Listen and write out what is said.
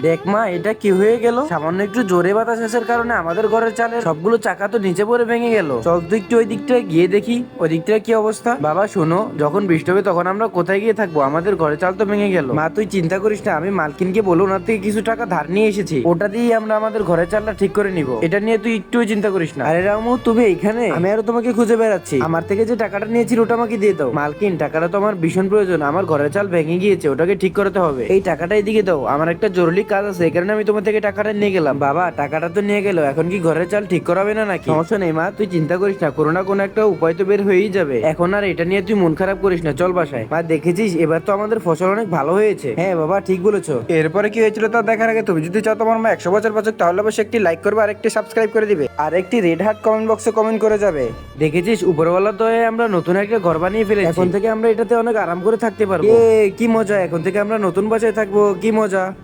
দেখ মা, এটা কি হয়ে গেল? সামান্য একটু জোরে বাতাস আসার কারণে আমাদের ঘরের চালের সবগুলো চাকা তো নিচে পড়ে ভেঙে গেল। চল তো একটু ওই দিকটা গিয়ে দেখি ওই দিকটা কি অবস্থা। বাবা শোনো, যখন বৃষ্টি হবে তখন আমরা কোথায় গিয়ে থাকবো? আমাদের ঘরের চাল তো ভেঙে গেল। মা তুই চিন্তা করিস না, আমি মালকিনকে বলে ওনার থেকে কিছু টাকা ধার নিয়ে এসেছি, ওটা দিয়েই আমরা আমাদের ঘরের চালটা ঠিক করে নিব। এটা নিয়ে তুই একটু চিন্তা করিস না। আরে রামু, তুমি এখানে? আমি আরো তোমাকে খুঁজে বেড়াচ্ছি। আমার থেকে যে টাকাটা নিয়েছিল ওটা আমাকে দিয়ে দাও। মালকিন, টাকাটা তো আমার ভীষণ প্রয়োজন, আমার ঘরের চাল ভেঙে গিয়েছে, ওটাকে ঠিক করতে হবে। এই টাকাটা এদিকে দাও, আমার একটা জরুরি কাজ আছে, এই কারণে আমি তোমার থেকে টাকাটা নিয়ে গেলাম। বাবা, টাকাটা তো নিয়ে গেল, এখন কি ঘরের চাল ঠিক করাবে না নাকি? সমস্যা নেই মা, তুই চিন্তা করিস না, কোনো না কোনো একটা উপায় তো বের হয়েই যাবে। এখন আর এটা নিয়ে তুই মন খারাপ করিস না, চল বাসায়। মা দেখেছিস, এবার তো আমাদের ফসল অনেক ভালো হয়েছে। হ্যাঁ বাবা, ঠিক বলেছো। এরপরে কি হয়েছিল তা দেখার আগে তুমি যদি চাও তোমার মা 100 বছর বাঁচুক, তাহলে অবশ্যই একটি লাইক করবে আর একটি সাবস্ক্রাইব করে দিবে আর একটি রেড হার্ট কমেন্ট বক্সে কমেন্ট করে যাবে। দেখেছিস, উপরওয়ালা তো আমরা নতুন একটা ঘর বানিয়ে ফেলেছি, এখন থেকে আমরা এটাতে অনেক আরাম করে থাকতে পারবো। কি মজা, এখন থেকে আমরা নতুন বাসায় থাকবো, কি মজা।